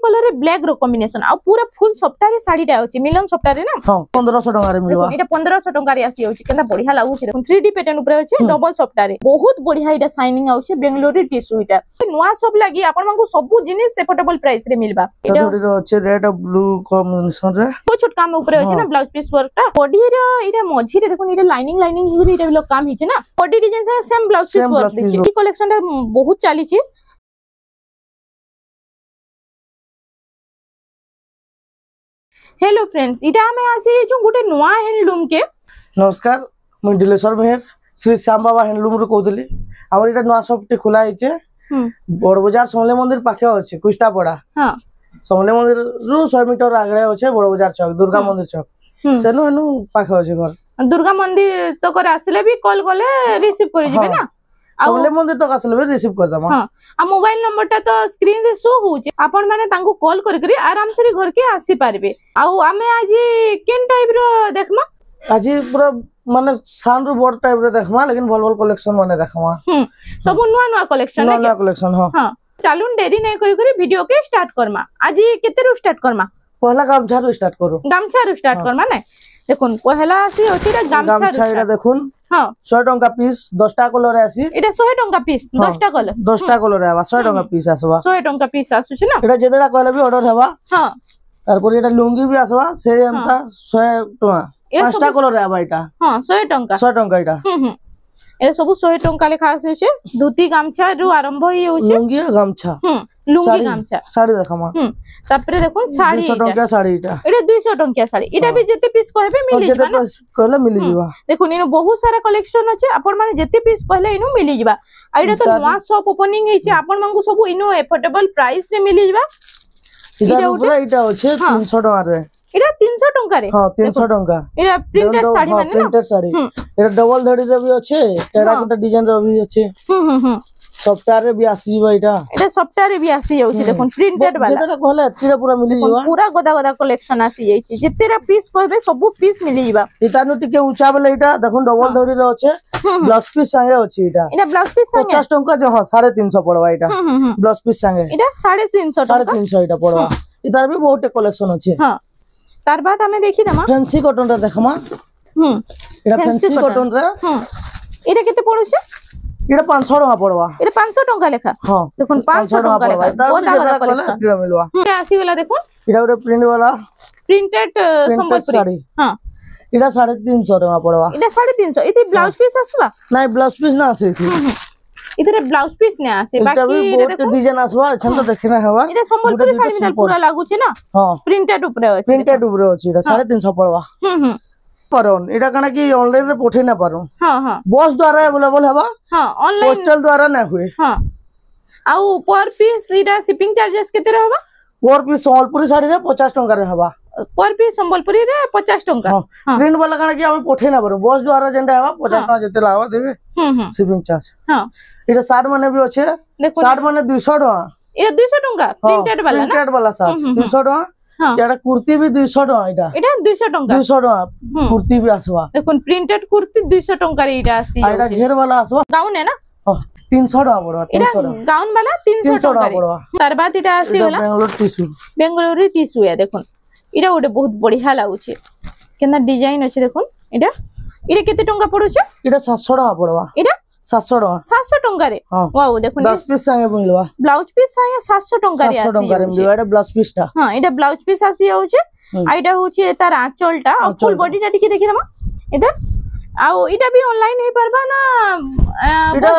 Colour रे black रो combination आ पूरा full सप्ताह रे साड़ीटा होची मिलन सप्ताह रे ना हां 1500 टका रे मिलवा एटा 1500 टका रे आसी होची केना बढ़िया लागु छी देखुन 3D पैटर्न ऊपर होची डबल सप्ताह रे बहुत बढ़िया इटा शाइनिंग आउची बेंगलोर रे टिश्यू इटा नवा सब लागि आपन मानकु सब जिनिस एफोर्डेबल प्राइस रे मिलबा एटा रो होची रेड और ब्लू कॉम्बिनेशन रे बहुत छोट काम ऊपर होची ना ब्लाउज पीस वर्क टा बॉडी रे इटा मझी रे देखुन इटा लाइनिंग हिगरी इटा लोग काम हिचे ना बॉडी डिजाइन से सेम ब्लाउज पीस वर्क दिछि ई कलेक्शन टा बहुत चाली छी। हेलो फ्रेंड्स इटा हमें आसी जो गुटे नवा हैंडलूम के नमस्कार मैं डिलेश्वर मेहर श्री श्याम बाबा हैंडलूम रो कहतली हमर इटा नवा शॉप टे खुला हिचे बड़ बाजार समले मंदिर पाखे अछि कुष्टापड़ा हां समले मंदिर रु 100 मीटर आगळे अछि बड़ बाजार चौक दुर्गा मंदिर चौक सेनु एनु पाखे अछि घर दुर्गा मंदिर तो कर आसले भी कॉल कोले रिसीव करि जिबे ना समले मंदिर तक आसले भी रिसीव कर दमा हां आ मोबाइल नंबर टा तो स्क्रीन रे शो होचे आपण माने तांको कॉल करी आराम से घर के आसी पारबे आ हमें आज केन टाइप रो देखमा आज पूरा माने सान रो बोर्ड टाइप रे देखमा लेकिन भल कलेक्शन माने देखमा सब नुआ कलेक्शन हां चालून देरी नै करी वीडियो के स्टार्ट करमा आज केते रो स्टार्ट करमा पहला गामछा रो स्टार्ट करू गामछा रो स्टार्ट करमा नै देखुन पहला आसी ओचिरा गामछा एटा देखुन हां 100 टंका पीस 10 टा कलर आसी एटा 100 टंका पीस 10 टा कलर 10 टा कलर आबा 100 टंका पीस आसबा 100 टंका पीस आसु छ ना एटा जेदडा कहले भी ऑर्डर हेबा हां तारपर एटा लुंगी भी आसबा से एंता 100 टंका 5 टा कलर आबा एटा हां 100 टंका एटा ए सब 100 टंका लेखा आसे छे धोती गामछा रु आरंभ ही होछे लुंगी गामछा लुंगी गामछा साड़ी देखमा तापरे देखो साड़ी 200 टंका साड़ी एटा 200 टंका साड़ी एटा भी जते पीस कहबे मिली जबा ना कहले मिली जबा देखो इनो बहुत सारा कलेक्शन अछि आपण माने जते पीस कहले इनो मिली जबा आ एटा तो नवा शॉप ओपनिंग हेछि आपण मानकु सब इनो एफोर्डेबल प्राइस रे मिली जबा इधर ऊपर एटा होछे 300 टका रे एटा 300 टंका रे हां 300 टंका एटा प्रिंटेड साड़ी माने ना प्रिंटेड साड़ी एटा डबल धड़ी रे भी अछि टेराकोटा डिजाइन रे भी अछि सप्ताह रे भी आसी जबा एटा सप्ताह रे भी आसी जाउछि देखुन प्रिंटेड वाला जेटा कहले एतिरे पूरा मिली जबा पूरा गदा कलेक्शन आसी जाइछि जेतेरा पीस कहबे सब पीस मिली जबा इतानु टिके ऊंचा वाला एटा देखुन डबल धड़ी रे अछि ब्लाउज पीस संगे अछि एटा ब्लाउज पीस संगे 50 टंका जे हां 350 पड़वा एटा ब्लाउज पीस संगे एटा 350 टंका 350 एटा पड़वा इतार भी बहुत कलेक्शन अछि हां तार बाद हमें देखि दमा फैंसी कॉटन रे देखमा एटा फैंसी कॉटन रे एटा केते पड़ु छै एटा 500 टका पड़वा एटा 500 टका लेखा हां देखुन 500 टका लेखा गदा कलेक्शन एटा मिलवा एटा आसी गेला देखुन एटा ओरे प्रिंट वाला प्रिंटेड संबलपुरी हां एटा 350 टका पड़वा एटा 350 इति ब्लाउज पीस आसबा नै ब्लाउज पीस ना आसे इधर ब्लाउज पीस ने आसे बाकी बहुत डिजाइन आसबा छन तो देखना हेबा एटा संबलपुरी साड़ी में पूरा लागु छै ना हां प्रिंटेड ऊपर अछि प्रिंटेड ऊपर अछि एटा 350 पड़वा परन एटा कना कि ऑनलाइन रे पठे ना पारो हां बस द्वारा अवेलेबल हेबा हां ऑनलाइन पोस्टल द्वारा ना हुए हां आउ पर पीस एटा शिपिंग चार्जेस केते रहबा पर पीस संबलपुरी साड़ी रे 50 टंका रे हेबा पर पीस संबलपुरी रे 50 टंका हां प्रिंट वाला कना कि हम पठे ना पारो बस द्वारा जेंडा हेबा 50 टंका जेते लागबा देबे शिपिंग चार्ज हां एटा 60 माने भी अछि 60 माने 200 टका एटा 200 टंका प्रिंटेड वाला ना प्रिंटेड वाला 60 200 टका एटा कुर्ती भी 200 टका एटा 200 टंका 200 टका कुर्ती भी आसबा देखुन प्रिंटेड कुर्ती 200 टंका रे एटा आसी एटा घेर वाला आसबा गाउन है ना 300 टका पड़वा 300 टका गाउन वाला 300 टका पड़वा तार बाद एटा आसी वाला बेंगलोर टिश्यू है देखुन एटा ओटे बहुत बढ़िया लागु छै केना डिजाइन अछि देखुन एटा केते टंका पड़ु छै एटा 700 टका पड़वा एटा 700 टंका रे वाओ देखुन ब्लाउज पीस संगे मिलवा ब्लाउज पीस संगे 700 टंका रे 700 टंका रे मिलवा एटा ब्लाउज पीस ता हां एटा ब्लाउज पीस आसी जाउ छै आइटा होछि तार आंचलटा और फुल बॉडी टा टिके देखि दमा इधर आउ इटा भी ऑनलाइन हे परबा ना इटा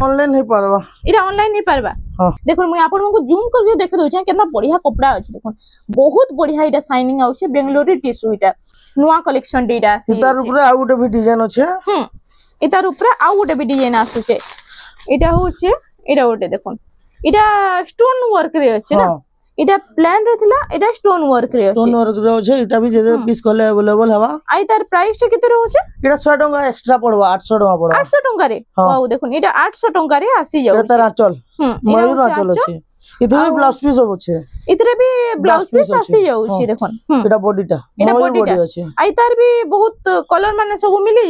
ऑनलाइन हे परबा इटा ऑनलाइन हे परबा देखुन मैं आपन को जूम करके देख दउ छै केतना बढ़िया कपड़ा अछि देखुन बहुत बढ़िया इटा शाइनिंग आउ छै बेंगलोर टिश्यू इटा नुवा कलेक्शन डेटा आसी इतार ऊपर आ गोटे भी डिजाइन अछि इतार ऊपर आ गोटे भी डिजाइन आसु छै इटा हो छै इटा गोटे देखुन इटा स्टोन वर्क रे अछि ना इटा प्लान रे थिला इटा स्टोन वर्क रे अछि स्टोन वर्क रे अछि इटा भी जे पीस कोले अवेलेबल हवा आई तार प्राइस टा केते रहउ छै इटा 100 टका एक्स्ट्रा पड़वा 800 टका पड़वा 800 टका रे वाओ देखुन इटा 800 टका रे आसी जाउ इटा आंचल मयूर आंचल अछि इधर भी ब्लाउज पीस हो छै इधर भी ब्लाउज पीस आसी जाउ छी देखुन इटा बॉडीटा मयूर बॉडी अछि आई तार भी बहुत कलर माने सब मिली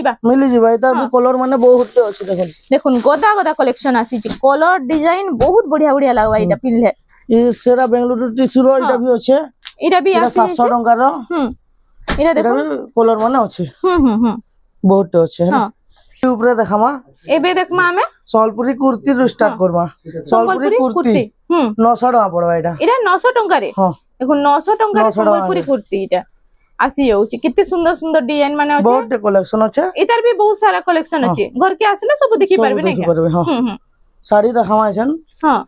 जिबा इतार भी कलर माने बहुत अछि देखुन देखुन गदा गदा कलेक्शन आसी छी कलर डिजाइन बहुत बढ़िया बढ़िया लागबा इटा पिनले ये सेरा बेंगलुरु टिश्यू रो इटा भी अच्छे इटा भी इटा 700 टंका रो इटा देखो कलर माने अच्छे बहुत अच्छे है ऊपर देखामा एबे देखमा हमें सम्बलपुरी कुर्ती रो स्टार्ट करबा सम्बलपुरी कुर्ती 900 टका पड़बा इटा 900 टंका रे हां देखो 900 टंका रे सम्बलपुरी कुर्ती इटा आसी जाउची कितने सुंदर सुंदर डिजाइन माने अछि बहुत कलेक्शन अछि इधर भी बहुत सारा कलेक्शन अछि घर के आसले सब देखि परबे नै हां साड़ी देखामा छन हां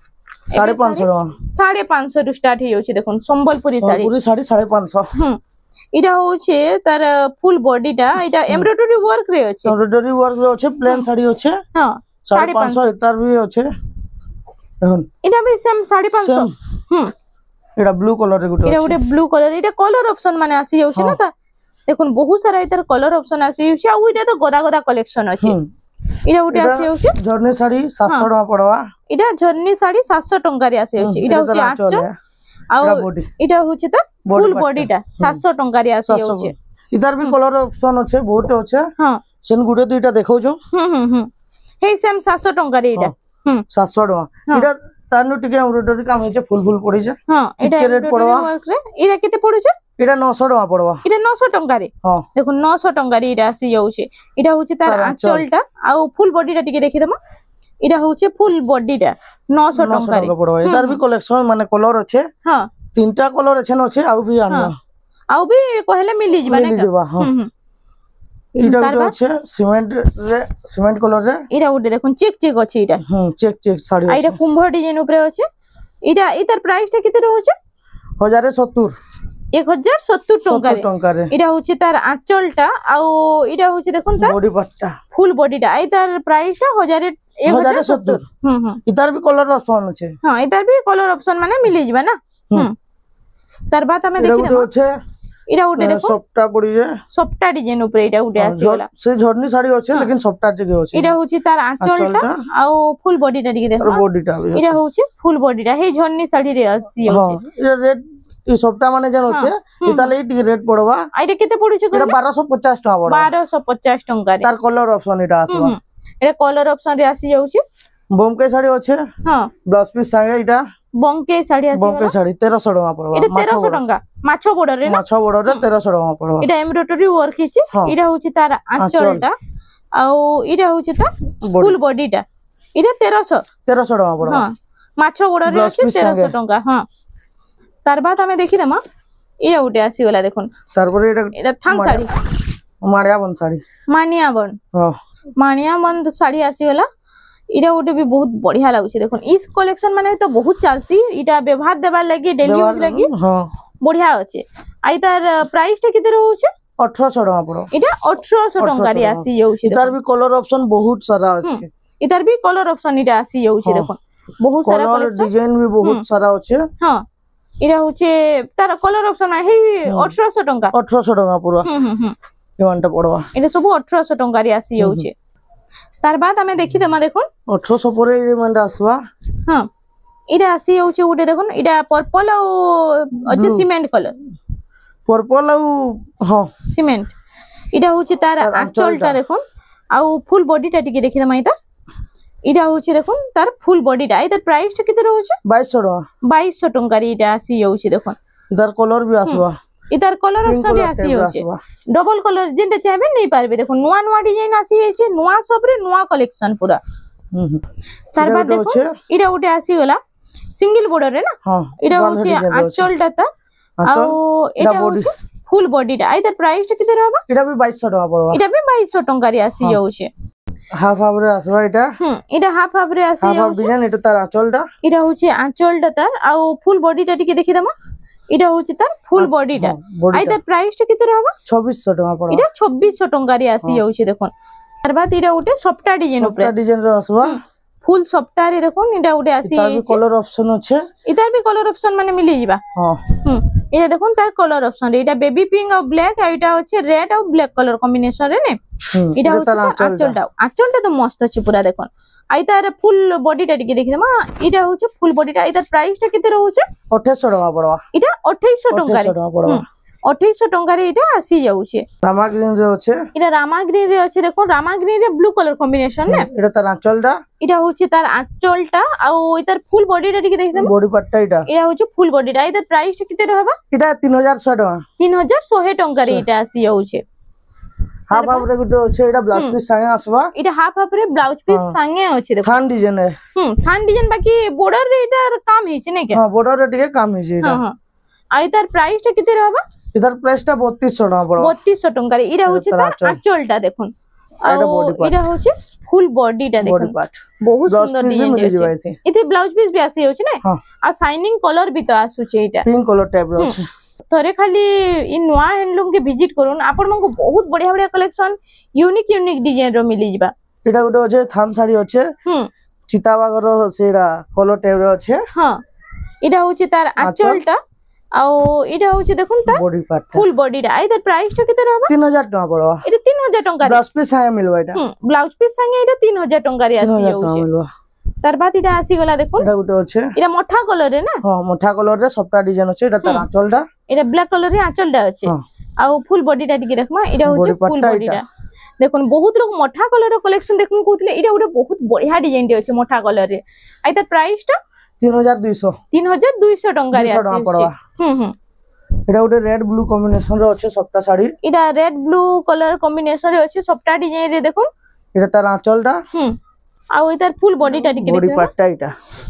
550 टका 550 रु स्टार्ट हे जाउची देखो सम्बलपुरी साड़ी 550 इटा होचे तार फुल बॉडी टा इटा एम्ब्रॉयडरी वर्क रे अछि एम्ब्रॉयडरी वर्क रे अछि प्लेन साड़ी अछि हां 550 इतार भी अछि देखन इटा भी सेम 550 एटा ब्लू कलर रे गुटे एटा गुटे ब्लू कलर एटा कलर ऑप्शन माने आसी जाउछि ना ता देखुन बहुत सारा इतार कलर ऑप्शन आसी जाउछि आ उइटा तो गदा गदा कलेक्शन अछि इटा गुटे आसी जाउछि झरनी साड़ी 700 टका पड़वा इटा झरनी साड़ी 700 टका रे आसी जाउछि इटा होछि 800 आ इटा होछि त फुल बॉडी टा 700 टका रे आसी जाउछि इधर भी कलर ऑप्शन अछि बहुत अछि हां सेन गुटे दुइटा देखौ जो हे सेम 700 टका रे इटा 700 टका इटा तानु टिके एम्ब्रॉयडरी काम होचे फुल फुल पड़ी छे हां इटा रेट पड़वा इटा केते पड़ु छे इटा 900 टका पड़वा इटा 900 टका रे हां देखो 900 टका रे इटा आसी जाउछे इटा होचे तार आंचलटा आ फुल बॉडी टा टिके देखि दमा इटा होचे फुल बॉडी टा 900 टका रे पड़वा इधर भी कलेक्शन माने कलर अछि हां तीनटा कलर एछन अछि आउ भी आना आउ भी कहले मिली जबा ना हां इटा गुटे अछि सीमेंट कलर रे इटा गुटे देखुन चेक चेक अछि इटा चेक चेक साड़ी अछि इटा कुंभ डिजाइन ऊपर अछि इटा इतर प्राइस टा केते रहउछ 1070 टंका रे इटा होछि तार आंचलटा आ इटा होछि देखुन तार बॉडी पट्टा फुल बॉडीटा इतर प्राइस टा 1070 इतर भी कलर ऑप्शन अछि हां इतर भी कलर ऑप्शन माने मिली जबा ना तार बात हमें देखि ना इरा उठे देखो सॉफ्टा पड़ी है सॉफ्टा डिजाइन ऊपर इटा उठे आसीला से झरनी साड़ी अछि लेकिन सॉफ्टा टिके अछि इरा होछि तार आंचलटा आ फुल बॉडीटा टिके देखो बॉडीटा इरा होछि फुल बॉडीटा हे झरनी साड़ी रे आसी होछि इरा रेट ई सॉफ्टा माने जन अछि इताले टिके रेट पड़वा आइरे केते पड़ु छै इरा 1250 टका पड़वा 1250 टका रे तार कलर ऑप्शन इटा आसबा इरा कलर ऑप्शन रे आसी जाउछि बोमके साड़ी अछि हां ब्लाउज पीस साड़ी इटा बंके साड़ी आसी बंके साड़ी 1300 टका पड़वा इटा 1300 टका माछो बॉर्डर रे ना माछो बॉर्डर रे 1300 टका पड़वा इटा एम्ब्रॉयडरी वर्क हिची इटा होची तार आंचलटा आ इटा होची ता फुल बॉडीटा इटा 1300 टका पड़वा हां माछो बॉर्डर रे अछि 1300 टका हां तार बाद हमें देखि दमा इटा उठे आसी वाला देखुन तार पर इटा थान साड़ी मानिया बन साड़ी हां मानिया बन साड़ी आसी वाला इरा उठे भी बहुत बढ़िया लागुछि देखुन इस कलेक्शन माने तो बहुत चालसी इटा व्यवहार देबार लागि डेली यूज लागि हां बढ़िया अछि आइ तार प्राइस टा केते रहउछि 1800 टका पड़ो इटा 1800 टका रे आसी जाउछि इधर भी कलर ऑप्शन बहुत सारा अछि इधर भी कलर ऑप्शन इटा आसी जाउछि देखुन बहुत सारा कलेक्शन डिजाइन भी बहुत सारा अछि हां इरा होछि तार कलर ऑप्शन हे 1800 टका पूरा इमानटा पड़वा इटा सब 1800 टका रे आसी जाउछि तार बाद हमें देखि दमा देखुन 1800 परे इमानटा आसवा हां इटा आसी जाउछि उडे देखुन इटा पर्पल आ अछि सीमेंट कलर पर्पल आ हां सीमेंट इटा होछि तार आंचलटा देखुन आ फुल बॉडीटा टिके देखि दमा इटा होछि देखुन तार फुल बॉडीटा इधर प्राइस टा केते रहउछि 2200 टका रे इटा आसी जाउछि देखुन इधर कलर भी आसवा इधर कलर ऑप्शन रे आसी होछि डबल कलर जेंटे चाहबे नै पारबे देखो नुवा नुवा डिजाइन आसी छै नुवा सब रे नुवा कलेक्शन पूरा तार बाद देखो इरा उठे आसी होला सिंगल बॉर्डर रे ना हां इरा होछि आंचलटा ता आ एटा होछि फुल बॉडीटा इधर प्राइस केते रहबा इटा भी 2200 टका पड़वा इटा भी 2200 टका रे आसी जाउछि हाफ हाफ रे आसवा इटा इटा हाफ हाफ रे आसी जाउछि हाफ डिजाइन इटा तार आंचलटा इरा होछि आंचलटा तार आ फुल बॉडीटा टिके देखि दमा इटा होछि तार फुल बॉडीटा आइदर प्राइस टा केते रहबा 2600 टका पड़वा इटा 2600 टका रे आसी जाउछि देखुन तार बाद इटा उठे सॉफ्टा डिजाइन ऊपर डिजाइन रे आसवा फुल सॉफ्टा रे देखुन इटा उठे आसी इधर भी कलर ऑप्शन अछि इधर भी कलर ऑप्शन माने मिली जिबा हां इटा देखुन तार कलर ऑप्शन रे इटा बेबी पिंक और ब्लैक इटा अछि रेड और ब्लैक कलर कॉम्बिनेशन रे ने इटा होछि आंचलटा तो मस्त अछि पूरा देखुन आई तार फुल बॉडीटा टिके देखि दमा इटा होछि फुल बॉडीटा इधर प्राइस टा केते रहउछि 2800 टका पड़वा इटा 2800 टका रे 2800 टंका रे इटा आसी जाउछे रामा ग्रीन रे अछि इटा रामा ग्रीन रे अछि देखो रामा ग्रीन रे ब्लू कलर कॉम्बिनेशन ने इटा तार आंचलटा इटा होछि तार आंचलटा आ इतार फुल बॉडीटा टिके देखि देम बॉडी पार्टटा इटा होछि फुल बॉडीटा इतार प्राइस किते रहबा इटा 3100 टका 3100 टंका रे इटा आसी जाउछे हाफ हाफ रे गुटे अछि इटा ब्लाउज पीस संगे आसबा इटा हाफ हाफ रे ब्लाउज पीस संगे अछि देखो थान डिजाइन है थान डिजाइन बाकी बॉर्डर रे इतार काम हिछि ने के हां बॉर्डर रे टिके काम हिछि इटा हां आ इतार प्राइस टा किते रहबा इधर प्राइस टा 3200 टका पड़ो 3200 टंका रे इरा होछि तार आंचलटा देखुन इरा होछि फुल बॉडीटा देखुन बहुत सुंदर डिजाइन अछि इथे ब्लाउज पीस भी आसी होछि ने आ शाइनिंग कलर भी तो आसुछि इटा पिंक कलर टाइप रो अछि थरे खाली इन नवा हैंडलूम के विजिट करून आपन मको बहुत बढ़िया बढ़िया कलेक्शन यूनिक यूनिक डिजाइन रो मिली जिबा इटा गुटे अछि थान साड़ी अछि चिताबागर सेरा कलर टाइप रो अछि हां इटा होछि तार आंचलटा आउ इटा होछि देखुन ता बॉडी पार्ट फुल बॉडी रा इधर प्राइस तो किते रहबा 3000 टका पड़ो इटा 3000 टका ब्लाउज पीस संगे मिलबा इटा ब्लाउज पीस संगे इटा 3000 टका रे आसी जाउछे तार बाद इटा आसी गला देखो इटा गुटे अछि इटा मोठा कलर रे ना हां मोठा कलर रे सबटा डिजाइन अछि इटा तार आंचलटा इटा ब्लैक कलर रे आंचलटा अछि आउ फुल बॉडीटा टिके देखमा इटा होछि फुल बॉडीटा देखुन बहुत लोग मोठा कलर रो कलेक्शन देखुन कहउतले इटा गुटे बहुत बढ़िया डिजाइन दे अछि मोठा कलर रे आ इता प्राइस टा 3200 टका रे आसी एटा उटे रेड ब्लू कॉम्बिनेशन रे अछि सबटा साड़ी इटा रेड ब्लू कलर कॉम्बिनेशन रे अछि सबटा डिजाइन रे देखुन एटा तार आंचलटा आ इतार फुल बॉडीटा टिके बॉडी पार्टटा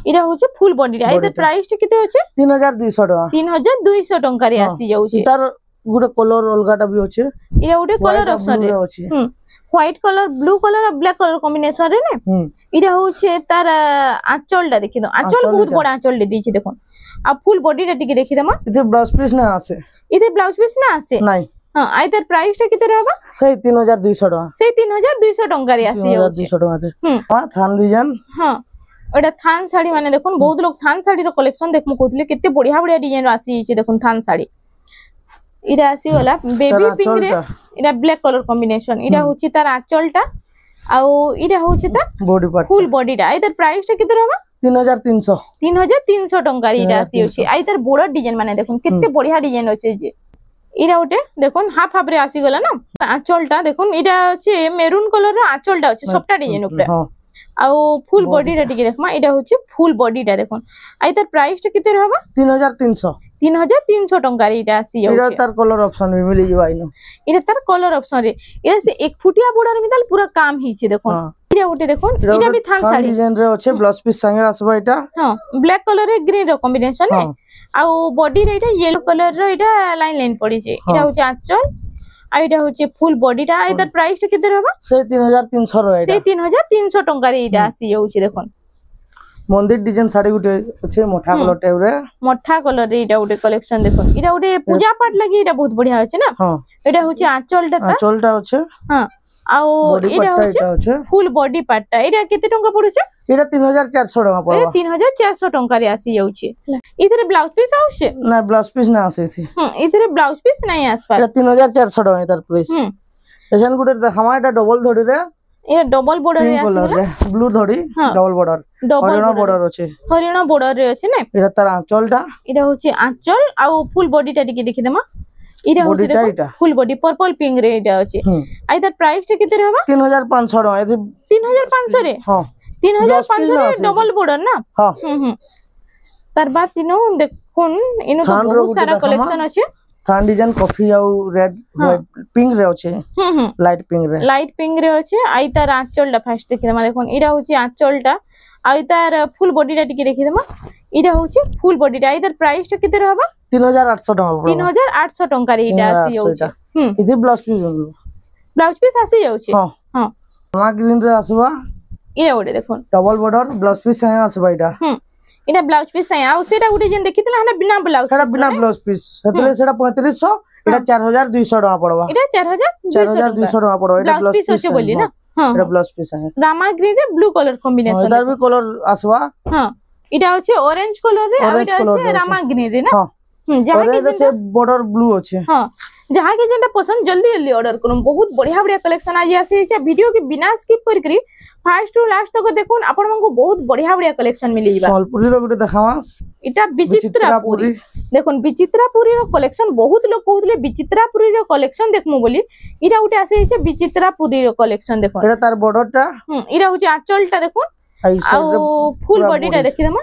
इटा होछि फुल बॉडीटा इतार प्राइस टे किते अछि 3200 टका 3200 टका रे आसी जाउछि इतार गुटे कलर अलगाटा भी अछि इटा उटे कलर ऑप्शन रे अछि व्हाइट कलर ब्लू कलर और ब्लैक कलर कॉम्बिनेशन रे ने इटा होछि तार आंचलटा देखि दो आंचल बहुत बड़ा आंचल दे दिछि देखो आ फुल बॉडीटा टिके देखि दमा इते ब्लाउज पीस ना आसे इते ब्लाउज पीस ना आसे नाही हां आइतर प्राइस टा किते रहबा सही 3200 टका सही 3200 टका रे आसी जाउछि 3200 टका दे हां थान डिजाइन हां एटा थान साड़ी माने देखुन बहुत लोग थान साड़ी रो कलेक्शन देखमु कहतले केते बढ़िया बढ़िया डिजाइन आसी छि देखुन थान साड़ी इरा आसी होला बेबी पिंक रे इरा ब्लैक कलर कॉम्बिनेशन इरा होछि तार आंचलटा आउ इरा होछि तार बॉडी पार्ट फुल बॉडीटा इधर प्राइस टा किते रहबा 3300 टका रे इरा आसी होछि आ इधर बॉर्डर डिजाइन माने देखुन केते बढ़िया डिजाइन अछि जे इरा उटे देखुन हाफ हाफ रे आसी गला ना आंचलटा देखुन इरा अछि मेरून कलर रो आंचलटा अछि सबटा डिजाइन ऊपर आउ फुल बॉडीटा टिके देखमा इरा होछि फुल बॉडीटा देखुन आ इधर प्राइस टा किते रहबा 3300 टका रे इटा आसी जाउछि इरा तार कलर ऑप्शन भी मिली जबाइ न इरा तार कलर ऑप्शन रे इरा से एक फुटिया बॉर्डर मिताल पूरा काम हिछि देखुन इरा उटे देखुन इरा भी थान साड़ी डिजाइन रे अछि ब्लाउज पीस संगे आसबा इटा हां ब्लैक कलर रे ग्रीन रो कॉम्बिनेशन है आउ बॉडी रे इटा येलो कलर रो इटा लाइन लाइन पड़ी छै इटा होछि आंचल आ इटा होछि फुल बॉडीटा इधर प्राइस किते रहबा से 3300 रो इटा से 3300 टका रे इटा आसी जाउछि देखुन मंदिर डिजाइन साड़ी गुटे अछि मोठा कलर टाइप रे मोठा कलर रे इटा गुटे कलेक्शन देखुन इटा गुटे पूजा पाठ लागि इटा बहुत बढ़िया अछि ना हां इटा होछि आंचलटा अछि हां आउ इटा होछि फुल बॉडी पार्टटा इटा केते टंका पड़ु छै इटा 3400 टका पड़ो 3400 टका रे आसी जाउछि इधर ब्लाउज पीस आउछ ना ब्लाउज पीस ना आसे थी इधर ब्लाउज पीस नहीं आस पार इटा 3400 टका इधर प्राइस एसन गुटे हमा इटा डबल धड़ी रे ये डबल बॉर्डर रे आसी ब्लू धड़ी डबल बॉर्डर अछि हरिणा बॉर्डर रे अछि ने इटा तार आंचलटा इटा होछि आंचल आ फुल बॉडीटा टिके देखि देमा इटा होछि फुल बॉडी पर्पल पिंक रे इटा अछि आ इधर प्राइस टे किते रहबा 3500 टका 3500 रे हां 3500 रे डबल बॉर्डर ना हां तार बाद तीनो देखुन इनो तो बहुत सारा कलेक्शन अछि थान डिजाइन कॉफी आउ रेड पिंक रे अछि लाइट पिंक रे अछि आई तार आंचलटा फास्ट देखि देमा देखुन इरा होछि आंचलटा आई तार फुल बॉडीटा टिके देखि देमा इरा होछि फुल बॉडीटा इधर प्राइस टा किते रहबा 3800 टका 3800 टका रे इटा आसी जाउछि इधर ब्लाउज पीस आसी जाउछि हां हां मा ग्रीन रे आसबा इरा ओडे देखुन डबल बॉर्डर ब्लाउज पीस संगे आसबा इटा इटा ब्लाउज पीस है आ सेटा गुटे जेन देखितला हना बिना ब्लाउज पीस हेतले सेटा 3500 इटा 4200 टका पड़बा इटा 4200 टका पड़बा इटा ब्लाउज पीस अछि बोली ना हां इटा ब्लाउज पीस है रामा ग्रीन रे ब्लू कलर कॉम्बिनेशन इधर भी कलर आसबा हां इटा अछि ऑरेंज कलर रे आ इटा अछि रामा ग्रीन रे ना हां जहां के से बॉर्डर ब्लू अछि हां जहां के जेंटा पसंद जल्दी जल्दी ऑर्डर करूं बहुत बढ़िया बढ़िया कलेक्शन आज आसी छै वीडियो के बिना स्किप करकरी फर्स्ट टू लास्ट तक देखुन आपण हमको बहुत बढ़िया बढ़िया कलेक्शन मिली जिबा सोलपुरी रो गुटे देखावा এটা বিচিত্রাপুরি দেখুন বিচিত্রাপুরি র কালেকশন বহুত লোক কହୁଥିଲେ বিচিত্রাপুরি র কালেকশন দেখমু বলি এটা উঠে আসে হইছে বিচিত্রাপুরি র কালেকশন দেখুন এটা তার বর্ডারটা এটা হচ্ছে আঁচলটা দেখুন আর ফুল বডিটা দেখি দেমা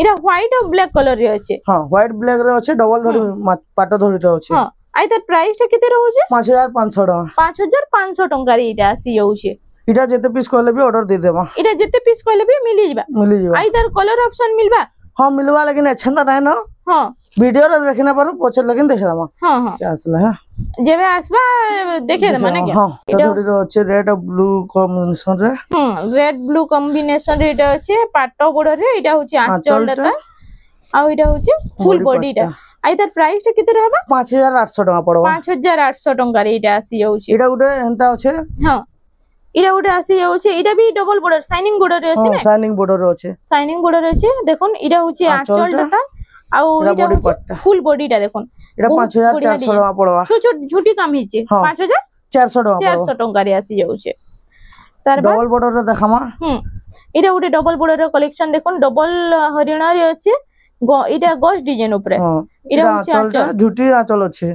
এটা হোয়াইট আর ব্ল্যাক কালার রে আছে হ্যাঁ হোয়াইট ব্ল্যাক রে আছে ডবল ধরি পাট ধরিটা আছে হ্যাঁ আই তার প্রাইসটা কেতে রହୁছে 5500 টাকা 5500 টাকা রে এটা আসি যাଉଛି এটা যেতে পিস কইলে भी ऑर्डर दे देबा এটা যেতে পিস কইলে भी मिली जाबा আই তার কালার অপশন মিলবা हां मिलवा लेकिन अच्छा ना रहे ना हां वीडियो रे देखना पर पछे लेकिन देखे दमा हां हां क्या असला है जेबे आसबा देखे दमा ना क्या हां এটা ধরি আছে রেড আর ব্লু কম্বিনেশন রে রেড ব্লু কম্বিনেশন রে এটা আছে পাট্টো বড় রে এটা হচ্ছে আঁচলটা আর এটা হচ্ছে ফুল বডিটা আই তার প্রাইসটা কেতে रहबा 5800 টাকা পড়বা 5800 টাকা রে এটা আসি যাଉଛି এটা গুটে হেনতা আছে हां এটা ওটা আসি যাচ্ছে এটা বি ডবল বর্ডার শাইনিং বর্ডার আছে না শাইনিং বর্ডার আছে শাইনিং বর্ডার আছে দেখুন এটা হচ্ছে আঁচলটা আর এটা ফুল বডিটা দেখুন এটা 5400 টাকা পড়বা ছোট ছোট ঝুটি কাম হিছে 5400 টাকা 400 টাকা রে আসি যাচ্ছে তার ডবল বর্ডার দেখামা এটা ওটা ডবল বর্ডার কালেকশন দেখুন ডবল হরিণা রে আছে এটা গস ডিজাইন উপরে এটা হচ্ছে আঁচল ঝুটি আঁচল আছে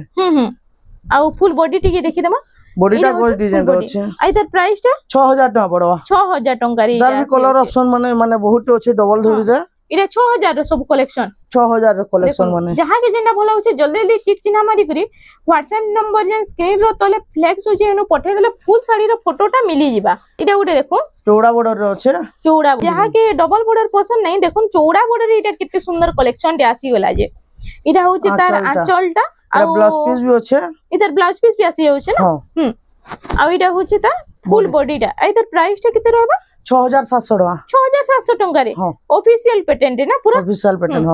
আর ফুল বডি টিকে দেখি দেমা বডিটা গোল ডিজাইন আছে আই তার প্রাইসটা 6000 টাকা পড়বা 6000 টাকা রে দামি কলর অপশন মানে বহুত আছে ডবল ধরি দে এটা 6000 র সব কালেকশন 6000 র কালেকশন মানে যাহা কে যেটা ভালো হচ্ছে জলদি জলদি টিক চিহ্ন মারি করি WhatsApp নম্বর যেন স্ক্রিন র তলে ফ্লেক্স হচ্ছে এনো পঠাই দেলে ফুল শাড়ি র ফটোটা মিলি ଯିবা এটা উঠে দেখুন চৌড়া বর্ডার রে আছে চৌড়া যাহা কে ডবল বর্ডার পছন্দ নাই দেখুন চৌড়া বর্ডার এটা কেতে সুন্দর কালেকশন তে আসি গলা যে এটা হচ্ছে তার আঁচলটা আর ব্লাউজ পিস भी আছে এটার ব্লাউজ পিস भी আসি যাচ্ছে না আর এটা হচ্ছে তার ফুল বডিটা এই তার প্রাইসটা কত रहबा 6700 টাকা 6700 টাকা রে অফিশিয়াল পেটেন্ট না পুরো অফিশিয়াল পেটেন্ট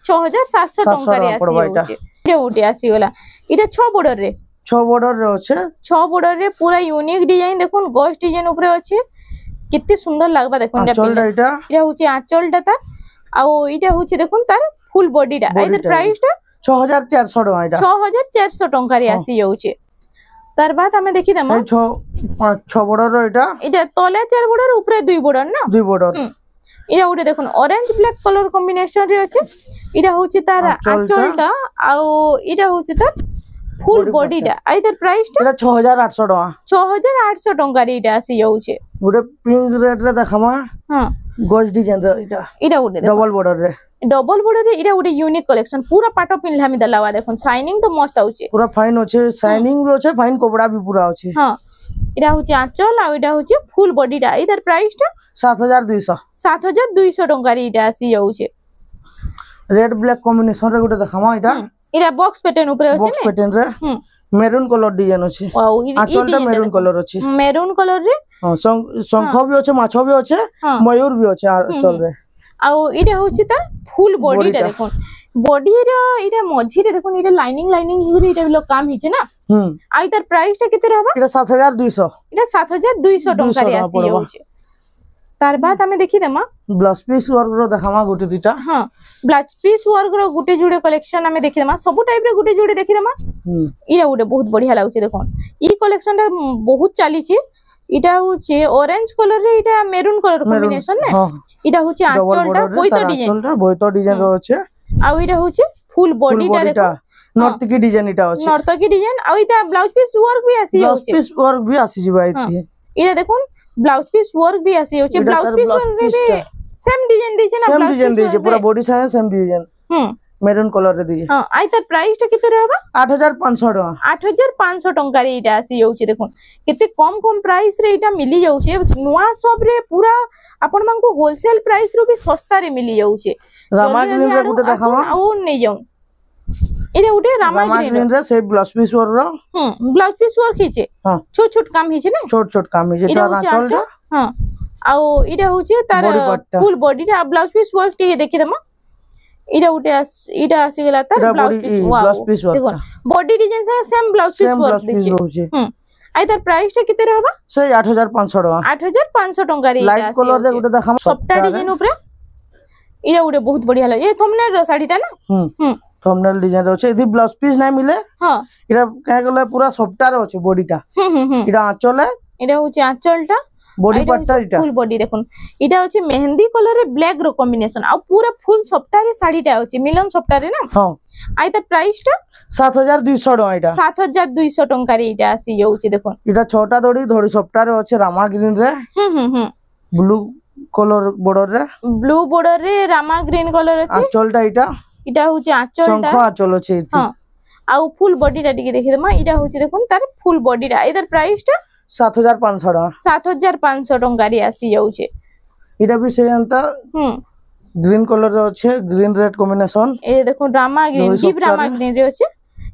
6700 টাকা রে আসি যাচ্ছে এটা উঠে আসি গলা এটা 6 বর্ডার রে 6 বর্ডার রে আছে 6 বর্ডার রে পুরা ইউনিক ডিজাইন দেখুন গস ডিজাইন উপরে আছে কেতে সুন্দর লাগবা দেখুন এটা হচ্ছে আঁচলটা তার আর এটা হচ্ছে দেখুন তার ফুল বডিটা এর প্রাইসটা 6400 টাকা এটা 6400 টাকা রে আসি যাচ্ছে তার বাদ আমি দেখি দেম এই 6 বর্ডার এটা তলে 4 বর্ডার উপরে 2 বর্ডার না 2 বর্ডার এটা ওটা দেখুন অরেঞ্জ ব্ল্যাক কালার কম্বিনেশন রে আছে এটা হচ্ছে তার আঁচলটা আর এটা হচ্ছে তার ফুল বডিটা এর প্রাইসটা এটা 6800 টাকা 6800 টাকা রে এটা আসি যাচ্ছে ওটা পিঙ্ক রেড রে দেখামা গস ডিজাইন রে এটা ওটা ডবল বর্ডার রে এটা ওটা ইউনিক কালেকশন পুরা পাটো পিনলা আমি দলাवा দেখুন শাইনিং তো মস্ত আউছে পুরা ফাইন আছে শাইনিং भी আছে ফাইন কপড়া भी পুরা আছে এটা হচ্ছে আঁচল আর এটা হচ্ছে ফুল বডিটা এর প্রাইসটা 7200 টাকা রে এটা আসি যাচ্ছে রেড ব্ল্যাক কম্বিনেশন রে গুটে দেখামা এটা বক্স প্যাটার্ন উপরে আছে বক্স প্যাটার্ন রে মেরুন কালার ডিজাইন আছে আঁচলটা মেরুন কালার আছে মেরুন কালার রে শঙ্খ भी আছে মাছ भी আছে ময়ূর भी আছে আঁচল রে আর এটা হচ্ছে তার ফুল বডিটা দেখুন বডির এটা মঝিরে দেখুন এটা লাইনিং হিগুরি এটা বিলো কাম হিছে না আই তার প্রাইসটা কেতে रहबा এটা 7200 এটা 7200 টাকা রে আসি যাচ্ছে তার বাদ আমি দেখি দেমা ব্লাউজ পিস ওয়ার্ক র দেখামা গুটি দুইটা ব্লাউজ পিস ওয়ার্ক র গুটি জুড়ে কালেকশন আমি দেখি দেমা সব টাইপ রে গুটি জুড়ে দেখি দেমা এটা গুটে বহুত বঢ়িয়া লাগুছে দেখুন এই কালেকশনটা বহুত চালিছে এটা হচ্ছে অরেঞ্জ কালার রে এটা মেরুন কালার কম্বিনেশন না এটা হচ্ছে আঁচলটা বইতো ডিজাইন আছে আর এটা হচ্ছে ফুল বডিটা দেখো নর্তকি ডিজাইন এটা আছে নর্তকি ডিজাইন আর এটা ব্লাউজ পিস ওয়ার্ক भी আসি ব্লাউজ পিস ওয়ার্ক भी আসি যাবে এতে এটা দেখুন ব্লাউজ পিস ওয়ার্ক भी আসি যাচ্ছে ব্লাউজ পিস সেম ডিজাইন দিছে না সেম ডিজাইন দিছে পুরো body size same design maroon colour রে দিছে আই তার প্রাইসটা কেতে रहबा 8500 টাকা 8500 টাকা রে এটা আসি যাচ্ছে দেখুন কেতে কম প্রাইস রে এটা মিলি যাচ্ছে নোয়া সব রে পুরা আপন মানকো হোলসেল প্রাইস রু भी सस्ता रे मिली जाउछे रामाग्रीन रे गुटे देखामा आ ओ नै जाउ एरे उटे रामाग्रीन रे से ब्लाउज पीस वर रो ब्लाउज पीस वर खिचे छोट छोट काम हिचे ना छोट काम हिचे तार आंचल आ एटा होचे तार फुल बॉडी रा ब्लाउज पीस वर्क टी देखि दमा एटा उटे एटा आसी गेला तार blouse piece work body design से सेम ब्लाउज पीस वर्क देखि आई तार प्राइस टा केते रहबा से 8500 टाका 8500 टाका रे लाइट कलर रे गुटे देखाम सबटा डिजाइन ऊपर एटा उटे बहुत बढ़िया लागे ए थंबनेल रो साड़ी ता ना थंबनेल डिजाइन रो छे इदी ब्लाउज पीस नै मिले हां एटा कहे गले पूरा सबटा रो छे बॉडी टा एटा आंचल है एटा होचे आंचल टा बॉडी पट्टा इटा फुल बॉडी देखुन इटा होची मेहंदी कलर रे ब्लैक रो कॉम्बिनेशन आ पूरा फुल सप्ताह रे साड़ीटा होची मिलन सप्ताह रे ना हां आइ त प्राइस टा 7200 टका इटा 7200 टका रे इटा आसी जाउची देखुन इटा छोटा धड़ी सप्ताह रे अछि रामा ग्रीन रे ब्लू कलर बॉर्डर रे ब्लू बॉर्डर रे रामा ग्रीन कलर अछि आंचलटा इटा होची आंचलटा शंख आंचल अछि हां आ फुल बॉडी टा टिके देखि दमा इटा होची देखुन तार फुल बॉडी टा इधर प्राइस टा 7500 टका 7500 टका रे आसी जाउछे इटा भी से अंत ग्रीन कलर रे अछि ग्रीन रेड कॉम्बिनेशन ए देखो Rama green deep Rama green रे अछि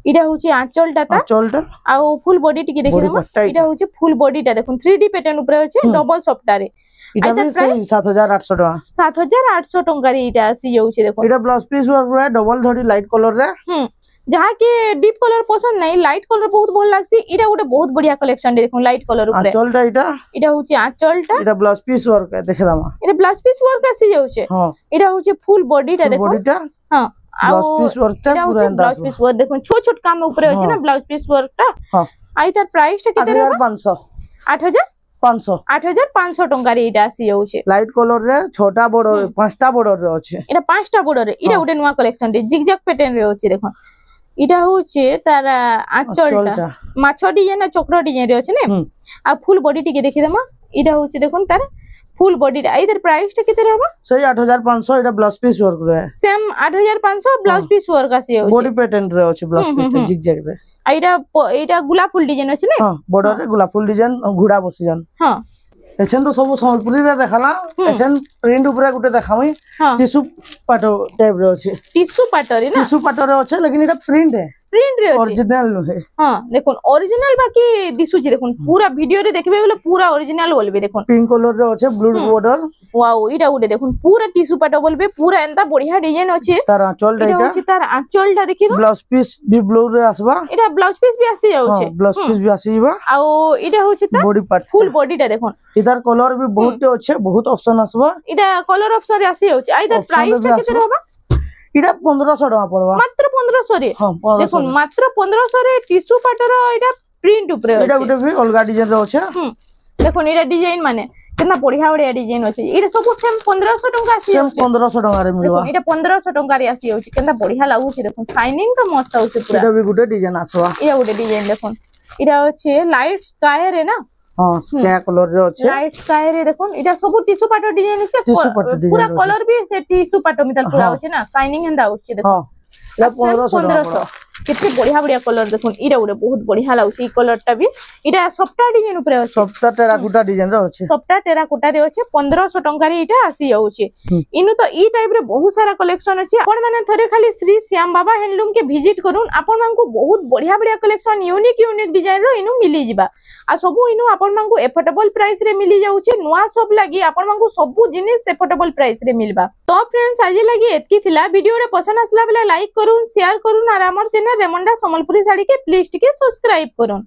इटा होची आंचलटा आ फुल बॉडी टिके देखि दमा इटा होची फुल बॉडी टा देखुन 3D पैटर्न ऊपर अछि डबल सप्ताह रे इटा भी से 7800 टका 7800 टका रे इटा आसी जाउछे देखो इटा ब्लाउज पीस वर्क रे डबल धड़ी लाइट कलर रे जहा के डीप कलर पसंद नहीं लाइट कलर बहुत भल लागसी इटा गोटे बहुत बढ़िया कलेक्शन देखो लाइट कलर ऊपर आंचलटा इटा होची आंचलटा इटा ब्लाउज पीस वर्क देखे दामा इटा ब्लाउज पीस वर्क आसी जाउछे हां इटा होची फुल बॉडी टा देखो बॉडी टा हां ब्लाउज पीस वर्क टा पूरा ब्लाउज पीस वर्क देखो छोट छोट काम ऊपर अछि ना ब्लाउज पीस वर्क टा हां आई तार प्राइस टा केते 8500 8500 टका रे इटा आसी जाउछे लाइट कलर रे छोटा बॉर्डर पांचटा बॉर्डर रे अछि इटा पांचटा बॉर्डर रे इटा गोटे नुवा कलेक्शन रे जिगजैग पैटर्न रे अछि देखो इटा होचे तार आंचलटा माछो डिजाइन चक्र डिजाइन रे अछि ने आ फुल बॉडी टिके देखि दमा इटा होचे देखुन तार फुल बॉडी रे इधर प्राइस टा केते रहबा सही 8500 इटा ब्लाउज पीस वर्क रे सेम 8500 ब्लाउज पीस वर्क आसी जाउछे बॉडी पैटर्न रे अछि ब्लाउज पीस जिगजैग रे एटा गुलाब फुल डिजाइन अछि ने हां बॉर्डर रे गुलाब फुल डिजाइन घुड़ा बसिजन हां एछन तो सब संबलपुरी रे देखला एछन प्रिंट ऊपर गुटे देखामी टिश्यू पाटो टाइप रे अछि टिश्यू पाटो रे ना टिश्यू पाटो रे अछि लेकिन एटा प्रिंट रे अछि ओरिजिनल नुहे हां देखुन ओरिजिनल बाकी दिसुची देखुन पूरा वीडियो रे देखबे बोले पूरा ओरिजिनल बोलबे देखुन पिंक कलर रे अछि ब्लू बॉर्डर वाओ इटा उडे देखुन पूरा टिश्यू पाटो बोलबे पूरा एंता बढ़िया डिजाइन अछि तार आंचल इटा अछि तार आंचलटा देखि दो ब्लाउज पीस भी ब्लू रे आसबा इटा ब्लाउज पीस भी आसी जाउछे हां ब्लाउज पीस भी आसीबा आ इटा होछि तार बॉडी पार्ट फुल बॉडी टा देखुन इधर कलर भी बहुत अच्छे बहुत ऑप्शन आसबा इटा कलर ऑप्शन रे आसी जाउछे आ इधर प्राइस टा केते रहबा इटा 1500 टका पड़बा मात्र 1500 रे हां देखुन मात्र 1500 रे टिश्यू पाटो इटा प्रिंट ऊपर इटा गुटे भी अलगा डिजाइन रे अछि देखुन इटा डिजाइन माने केतना बढ़िया बढ़िया डिजाइन अछि इटा सब सेम 1500 टका आसी सेम 1500 टका रे मिलबा इटा 1500 टका रे आसी जाउछि केतना बढ़िया लागुछि देखुन शाइनिंग तो मस्त आउछि पूरा इटा भी गुटे डिजाइन आसबा इटा गुटे डिजाइन देखुन इटा अछि लाइट स्काई रे ना हां स्काई कलर रे अछि लाइट स्काई रे देखुन इटा सब टिश्यू पाटो डिजाइन अछि पूरा कलर भी से टिश्यू पाटो मितल पूरा अछि ना शाइनिंग हेंदा आउछि देखुन हां इटा 1500 कितने बढ़िया बढ़िया कलर देखुन इटा गुटे बहुत बढ़िया लाउछि कलर टा भी इटा सफ्टा डिजाइन ऊपर अछि सफ्टा टेराकोटा डिजाइन रे अछि सफ्टा टेराकोटा रे अछि 1500 टका रे इटा आसी जाउछि इनु तो ई टाइप रे बहुत सारा कलेक्शन अछि आपण माने थरे खाली श्री श्याम बाबा हैंडलूम के विजिट करून आपण मानकु बहुत बढ़िया बढ़िया कलेक्शन यूनिक डिजाइन रो इनु मिली जिबा आ सबु इनु आपण मानकु एफोर्डेबल प्राइस रे मिली जाउछि नुवा सब लागि आपण मानकु सबु जिनिस एफोर्डेबल प्राइस रे मिलबा तो फ्रेंड्स आज लागि एतकी थिला वीडियो रे पसंद आसला बेला लाइक करूं शेयर करूं और हमर चैनल रेमंडा संबलपुरी साड़ी के प्लीज टिके सब्सक्राइब करूं।